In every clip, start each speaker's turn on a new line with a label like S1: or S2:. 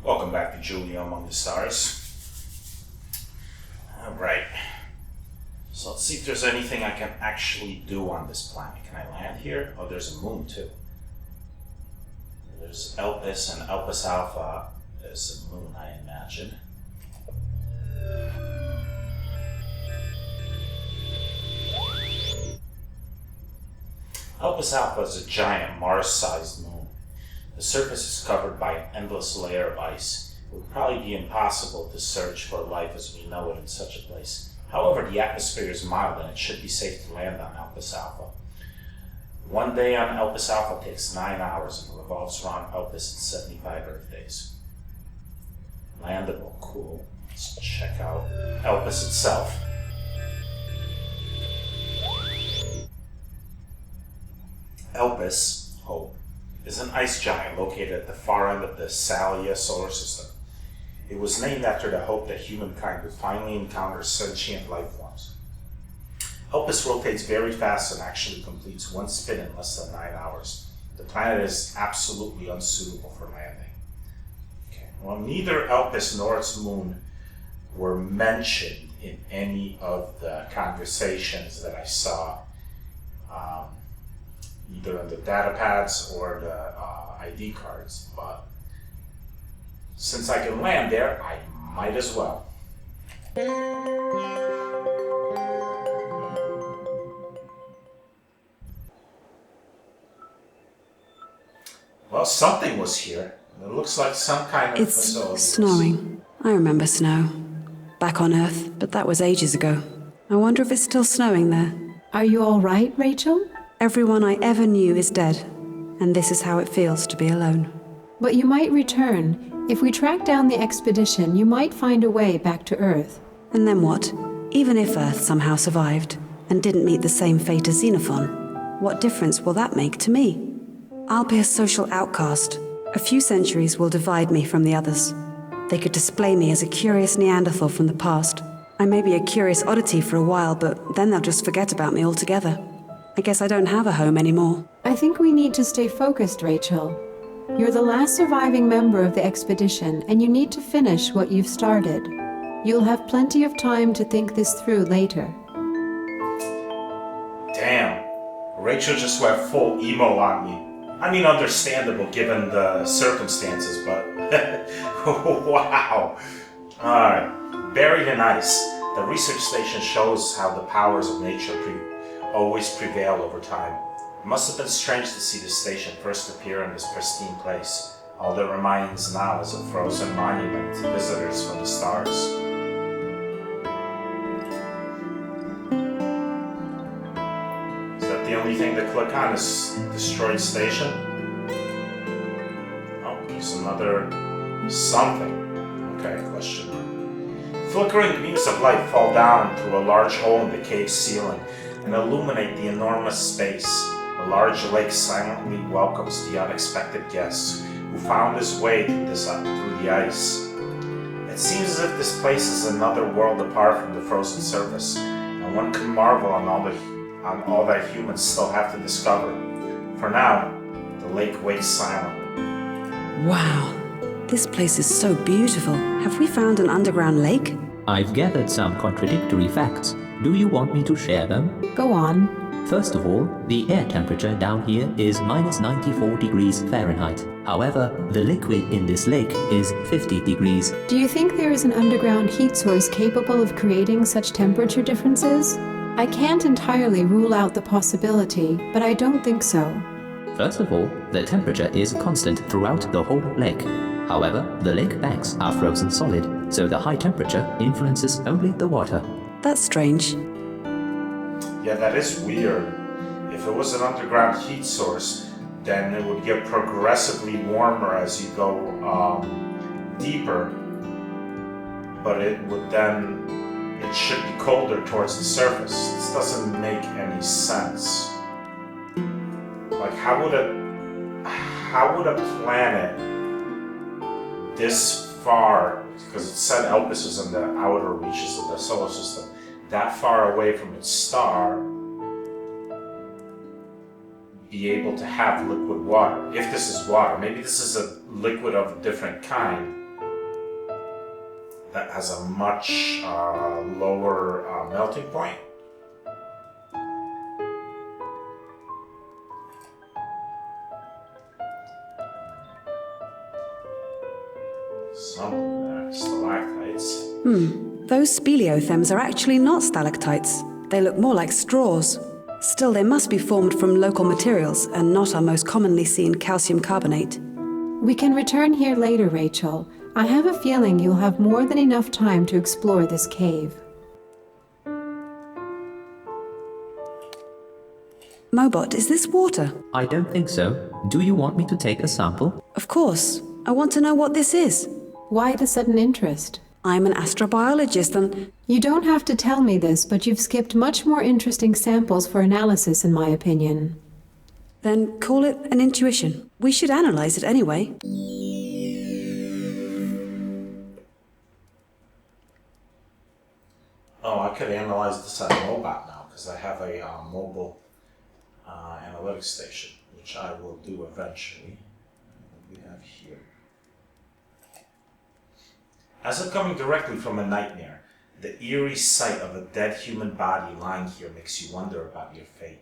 S1: Welcome back to J.U.L.I.A Among the Stars. Alright, so let's see if there's anything I can actually do on this planet. Can I land here? Oh, there's a moon too. There's Elpis and Elpis Alpha is a moon, I imagine. Elpis Alpha is a giant Mars-sized moon. The surface is covered by an endless layer of ice. It would probably be impossible to search for life as we know it in such a place. However, the atmosphere is mild and it should be safe to land on Elpis Alpha. One day on Elpis Alpha takes 9 hours and revolves around Elpis in 75 Earth days. Landable, cool. Let's check out Elpis itself. Elpis, Hope, is an ice giant located at the far end of the J.U.L.I.A solar system. It was named after the hope that humankind would finally encounter sentient life forms. Elpis rotates very fast and actually completes one spin in less than 9 hours. The planet is absolutely unsuitable for landing. Okay. Well, neither Elpis nor its moon were mentioned in any of the conversations that I saw, either in the data pads or the ID cards, but since I can land there, I might as well. Well, something was here. It looks like some kind of facility.
S2: It's snowing. I remember snow. Back on Earth, but that was ages ago. I wonder if it's still snowing there.
S3: Are you all right, Rachel?
S2: Everyone I ever knew is dead, and this is how it feels to be alone.
S3: But you might return. If we track down the expedition, you might find a way back to Earth.
S2: And then what? Even if Earth somehow survived, and didn't meet the same fate as Xenophon, what difference will that make to me? I'll be a social outcast. A few centuries will divide me from the others. They could display me as a curious Neanderthal from the past. I may be a curious oddity for a while, but then they'll just forget about me altogether. I guess I don't have a home anymore.
S3: I think we need to stay focused, Rachel. You're the last surviving member of the expedition, and you need to finish what you've started. You'll have plenty of time to think this through later.
S1: Damn, Rachel just went full emo on me. I mean, understandable given the circumstances, but wow. Alright, buried in ice, the research station shows how the powers of nature always prevail over time. It must have been strange to see the station first appear in this pristine place. All that remains now is a frozen monument to visitors from the stars. Is that the only thing to click on, is destroyed station? Oh, there's another something. Okay, question mark. Flickering beams of light fall down through a large hole in the cave's ceiling and illuminate the enormous space. A large lake silently welcomes the unexpected guest who found his way through the ice. It seems as if this place is another world apart from the frozen surface, and one can marvel on all that humans still have to discover. For now, the lake waits silently.
S2: Wow, this place is so beautiful. Have we found an underground lake?
S4: I've gathered some contradictory facts. Do you want me to share them?
S3: Go on.
S4: First of all, the air temperature down here is minus 94 degrees Fahrenheit. However, the liquid in this lake is 50 degrees.
S3: Do you think there is an underground heat source capable of creating such temperature differences? I can't entirely rule out the possibility, but I don't think so.
S4: First of all, the temperature is constant throughout the whole lake. However, the lake banks are frozen solid, so the high temperature influences only the water.
S2: That's strange.
S1: Yeah, that is weird. If it was an underground heat source, then it would get progressively warmer as you go deeper. But it should be colder towards the surface. This doesn't make any sense. Like, how would a planet this far, because it said Elpis was in the outer reaches of the solar system, that far away from its star, be able to have liquid water? If this is water, maybe this is a liquid of a different kind, that has a much lower melting point. Some stalactites.
S2: Those speleothems are actually not stalactites. They look more like straws. Still, they must be formed from local materials and not our most commonly seen calcium carbonate.
S3: We can return here later, Rachel. I have a feeling you'll have more than enough time to explore this cave.
S2: Mobot, is this water?
S4: I don't think so. Do you want me to take a sample?
S2: Of course. I want to know what this is.
S3: Why the sudden interest?
S2: I'm an astrobiologist and...
S3: You don't have to tell me this, but you've skipped much more interesting samples for analysis, in my opinion.
S2: Then call it an intuition. We should analyze it anyway.
S1: Oh, I could analyze this on Mobot now because I have a mobile analytics station, which I will do eventually. What do we have here? As if coming directly from a nightmare, the eerie sight of a dead human body lying here makes you wonder about your fate.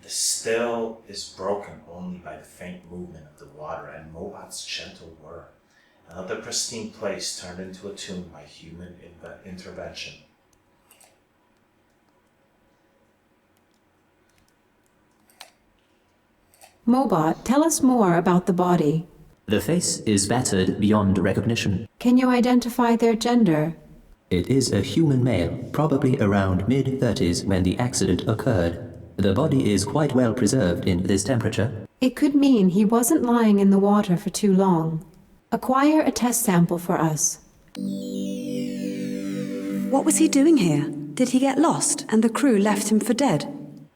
S1: The still is broken only by the faint movement of the water and Mobot's gentle whir. Another pristine place turned into a tomb by human intervention.
S3: Mobot, tell us more about the body.
S4: The face is battered beyond recognition.
S3: Can you identify their gender?
S4: It is a human male, probably around mid-30s when the accident occurred. The body is quite well preserved in this temperature.
S3: It could mean he wasn't lying in the water for too long. Acquire a test sample for us.
S2: What was he doing here? Did he get lost and the crew left him for dead?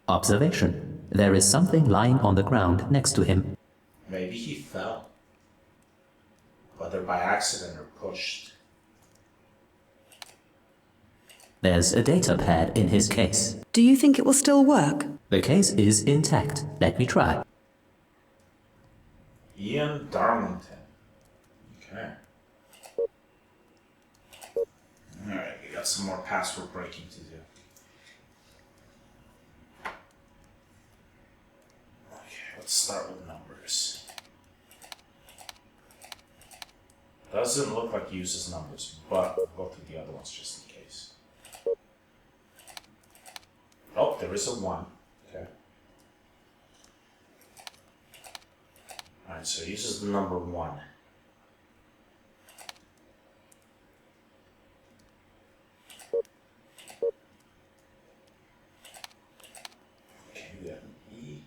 S4: Observation. There is something lying on the ground next to him.
S1: Maybe he fell, whether by accident or pushed.
S4: There's a data pad in his case.
S2: Do you think it will still work?
S4: The case is intact. Let me try.
S1: Ian Darlington. Okay. Alright, we got some more password breaking to do. Okay, let's start with numbers. Doesn't look like he uses numbers, but we'll go through the other ones just in case. Oh, there is a 1. Okay. Alright, so he uses the number 1. Okay, we got an E.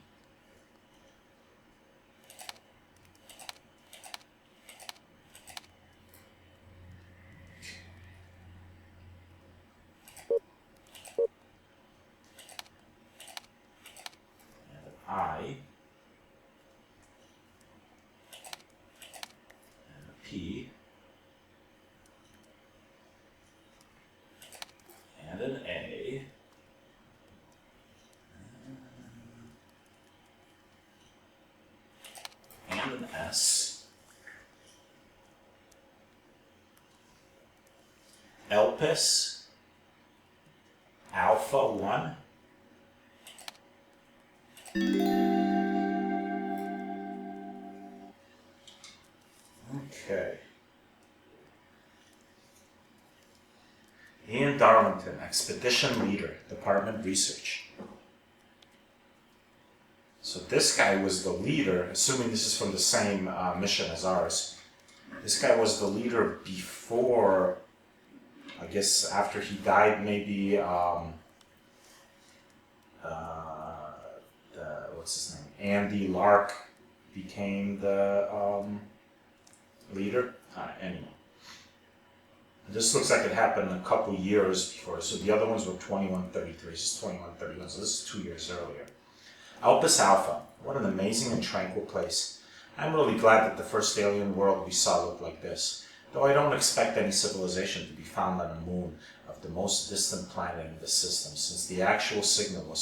S1: I, and a P, and an A, and an S, Elpis, Alpha 1, okay. Ian Darlington, Expedition Leader, Department Research. So this guy was the leader, assuming this is from the same mission as ours. This guy was the leader before, I guess after he died, maybe, what's his name? Andy Lark became the leader. Anyway. This looks like it happened a couple years before. So the other ones were 2133. This is 2131. So this is 2 years earlier. Elpis Alpha. What an amazing and tranquil place. I'm really glad that the first alien world we saw looked like this. Though I don't expect any civilization to be found on the moon of the most distant planet in the system, since the actual signal was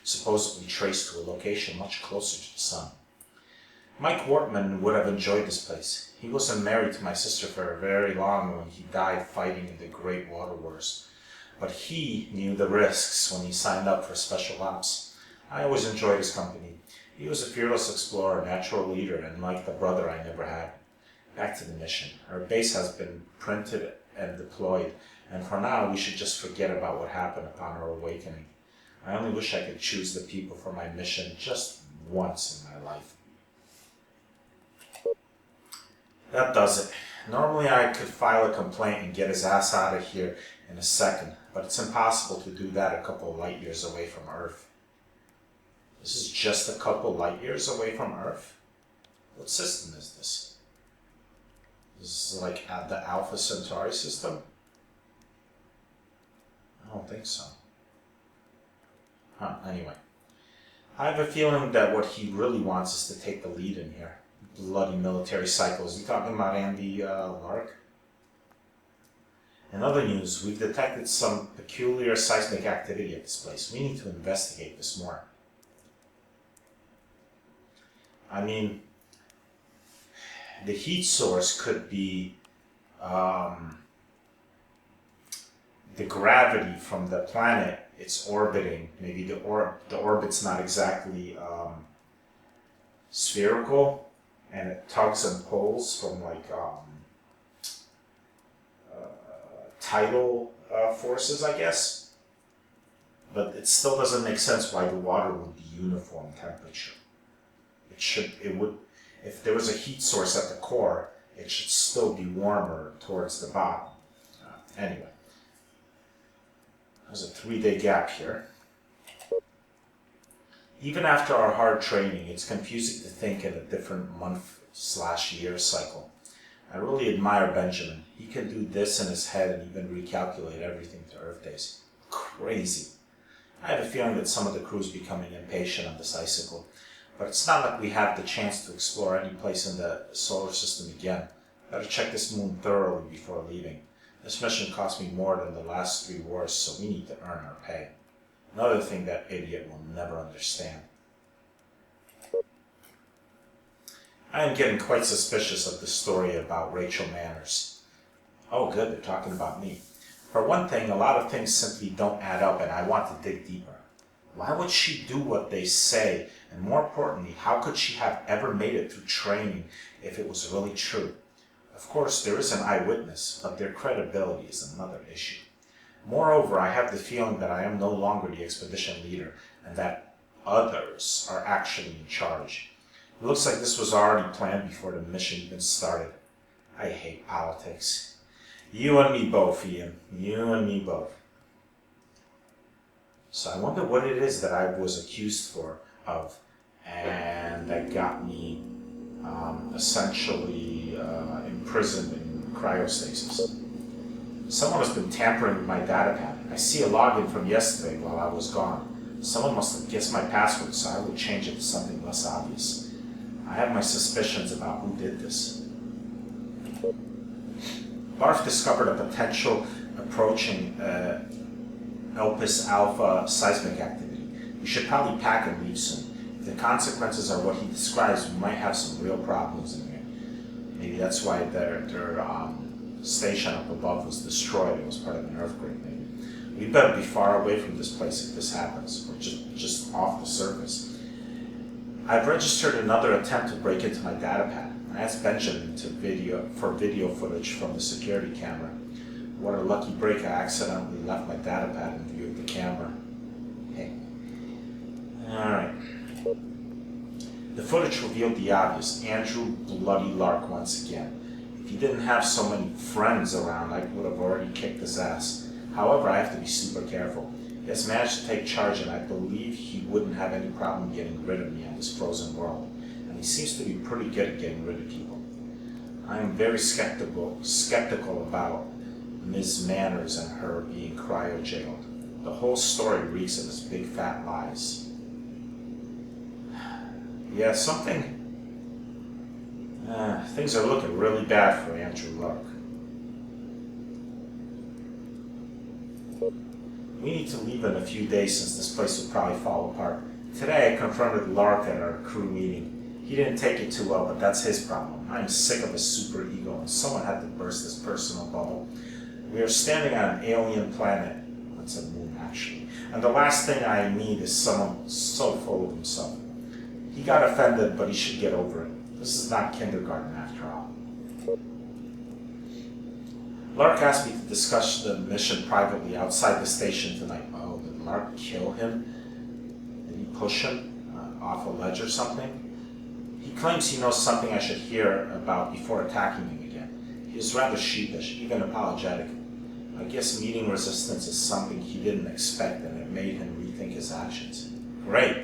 S1: supposedly traced to a location much closer to the sun. Mike Wortman would have enjoyed this place. He wasn't married to my sister for very long when he died fighting in the Great Water Wars. But he knew the risks when he signed up for Special Ops. I always enjoyed his company. He was a fearless explorer, natural leader, and like the brother I never had. Back to the mission. Our base has been printed and deployed, and for now we should just forget about what happened upon our awakening. I only wish I could choose the people for my mission just once in my life. That does it. Normally I could file a complaint and get his ass out of here in a second, but it's impossible to do that a couple light years away from Earth. This is just a couple light years away from Earth? What system is this? This is like the Alpha Centauri system? I don't think so. Anyway. I have a feeling that what he really wants is to take the lead in here. Bloody military cycles. Is he talking about Andy Lark? In other news, we've detected some peculiar seismic activity at this place. We need to investigate this more. I mean, the heat source could be the gravity from the planet it's orbiting. Maybe the orbit's not exactly spherical, and it tugs and pulls from like tidal forces, I guess. But it still doesn't make sense why the water would be uniform temperature. It would, if there was a heat source at the core, it should still be warmer towards the bottom. Anyway, there's a 3-day gap here. Even after our hard training, it's confusing to think in a different month/year cycle. I really admire Benjamin. He can do this in his head and even recalculate everything to Earth days. Crazy. I have a feeling that some of the crew is becoming impatient on this icicle, but it's not like we have the chance to explore any place in the solar system again. Better check this moon thoroughly before leaving. This mission cost me more than the last 3 wars, so we need to earn our pay. Another thing that idiot will never understand. I am getting quite suspicious of the story about Rachel Manners. Oh good, they're talking about me. For one thing, a lot of things simply don't add up and I want to dig deeper. Why would she do what they say? And more importantly, how could she have ever made it through training if it was really true? Of course, there is an eyewitness, but their credibility is another issue. Moreover, I have the feeling that I am no longer the expedition leader and that others are actually in charge. It looks like this was already planned before the mission even started. I hate politics. You and me both, Ian. You and me both. So I wonder what it is that I was accused of and that got me essentially imprisoned in cryostasis. Someone has been tampering with my data pad. I see a login from yesterday while I was gone. Someone must have guessed my password, so I would change it to something less obvious. I have my suspicions about who did this. Barf discovered a potential approaching Elpis alpha seismic activity. We should probably pack and leave soon. If the consequences are what he describes, we might have some real problems in here. Maybe that's why their station up above was destroyed. It was part of an earthquake, maybe. We better be far away from this place if this happens, or just off the surface. I've registered another attempt to break into my data pad. I asked Benjamin for video footage from the security camera. What a lucky break, I accidentally left my data pad in view of the camera. Hey. Alright. The footage revealed the obvious. Andrew Bloody Lark once again. If he didn't have so many friends around, I would have already kicked his ass. However, I have to be super careful. He has managed to take charge, and I believe he wouldn't have any problem getting rid of me on this frozen world. And he seems to be pretty good at getting rid of people. I am very skeptical about Ms. Manners and her being cryo-jailed. The whole story reeks of his big fat lies. Yeah, things are looking really bad for Andrew Lark. We need to leave in a few days since this place will probably fall apart. Today I confronted Lark at our crew meeting. He didn't take it too well, but that's his problem. I'm sick of his super ego, and someone had to burst this personal bubble. We are standing on an alien planet. That's a moon, actually. And the last thing I need is someone so full of himself. He got offended, but he should get over it. This is not kindergarten, after all. Lark asked me to discuss the mission privately outside the station tonight. Oh, did Lark kill him? Did he push him off a ledge or something? He claims he knows something I should hear about before attacking him again. He is rather sheepish, even apologetic. I guess meeting resistance is something he didn't expect, and it made him rethink his actions. Great.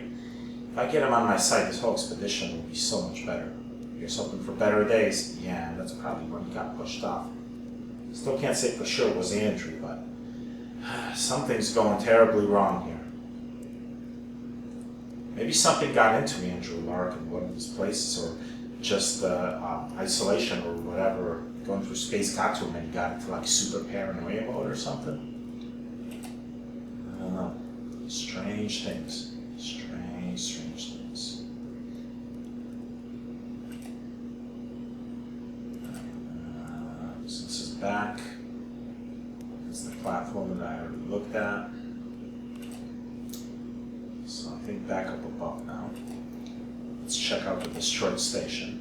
S1: If I get him on my side, this whole expedition will be so much better. Here's hoping for better days. Yeah, that's probably when he got pushed off. Still can't say for sure it was Andrew, but something's going terribly wrong here. Maybe something got into Andrew Lark in one of these places, or just isolation or whatever going through space got to him and he got into like super paranoia mode or something. I don't know. Strange things. Strange things. So this is back. It's the platform that I already looked at. So I think back up above now. Let's check out the destroyed station.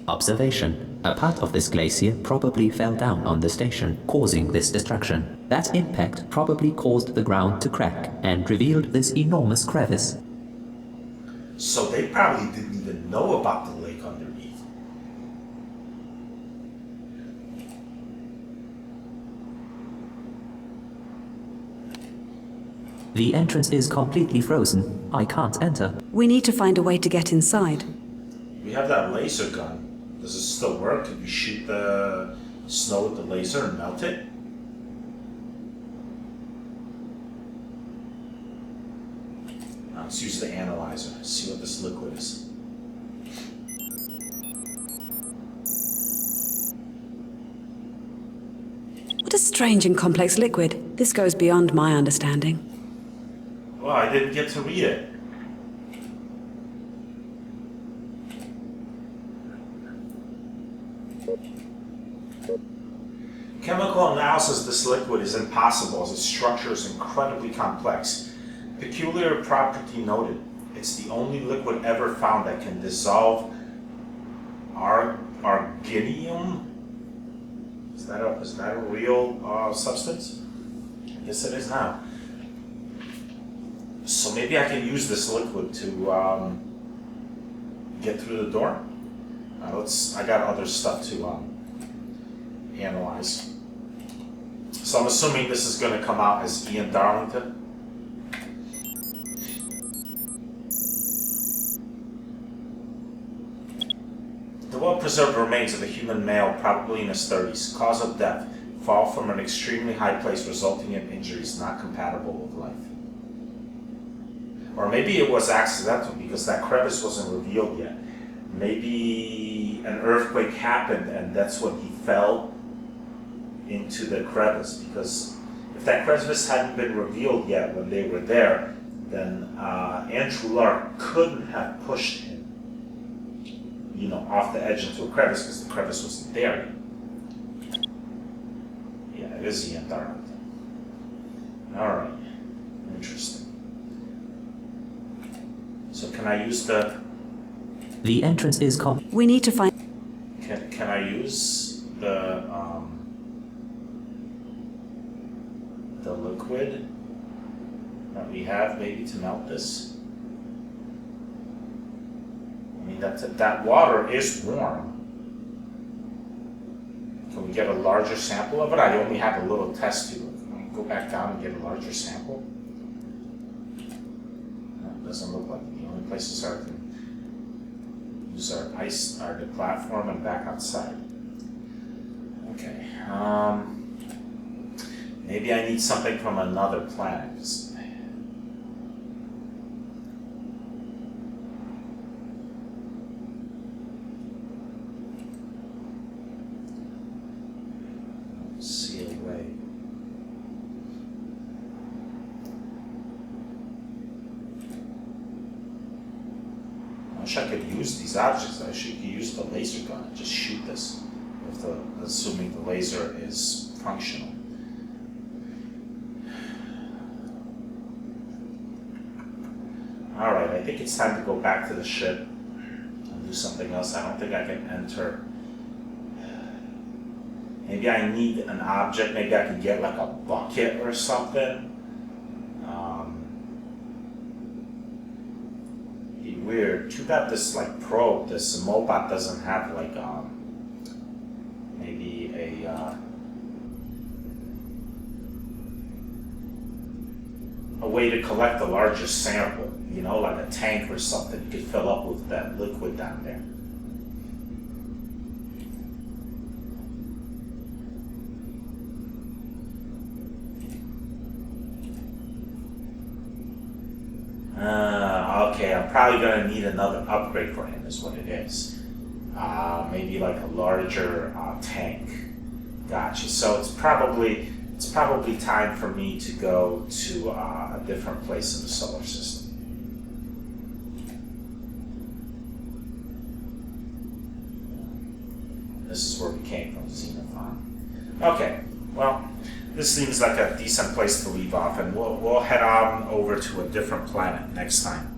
S4: Observation. A part of this glacier probably fell down on the station, causing this destruction. That impact probably caused the ground to crack and revealed this enormous crevice.
S1: So they probably didn't even know about the lake underneath.
S4: The entrance is completely frozen. I can't enter.
S2: We need to find a way to get inside.
S1: We have that laser gun. Does it still work? Could we shoot the snow with the laser and melt it? Now let's use the analyzer. See what this liquid is.
S2: What a strange and complex liquid. This goes beyond my understanding.
S1: Well, I didn't get to read it. Chemical analysis of this liquid is impossible as its structure is incredibly complex. Peculiar property noted. It's the only liquid ever found that can dissolve arginium. Is that a real substance? I guess it is now. So maybe I can use this liquid to get through the door. I got other stuff to analyze. So I'm assuming this is going to come out as Ian Darlington. The well-preserved remains of a human male, probably in his 30s. Cause of death: fall from an extremely high place resulting in injuries not compatible with life. Or maybe it was accidental because that crevice wasn't revealed yet. Maybe an earthquake happened and that's when he fell into the crevice, because if that crevice hadn't been revealed yet when they were there, then Andrew Lark couldn't have pushed him, off the edge into a crevice because the crevice wasn't there yet. Yeah, it is Ian Darlington. Alright, interesting. So can I use the
S4: entrance is
S2: We need to find...
S1: Can I use the liquid that we have maybe to melt this? I mean, that water is warm. Can we get a larger sample of it? I only have a little test tube. Can we go back down and get a larger sample? No, it doesn't look like it. The only places I can use are the platform and back outside. Okay. Maybe I need something from another planet. Let's see a way. wish I could use these objects. I should use the laser gun and just shoot this, assuming the laser is functional. Alright, I think it's time to go back to the ship and do something else. I don't think I can enter. Maybe I need an object. Maybe I can get like a bucket or something. Be weird. Too bad this like probe, this Mobot doesn't have like maybe a way to collect a larger sample. You know, like a tank or something you could fill up with that liquid down there. Okay, I'm probably gonna need another upgrade for him, is what it is. Maybe like a larger tank. Gotcha. So it's probably time for me to go to a different place in the solar system. This is where we came from, Xenophon. Okay, well, this seems like a decent place to leave off, and we'll head on over to a different planet next time.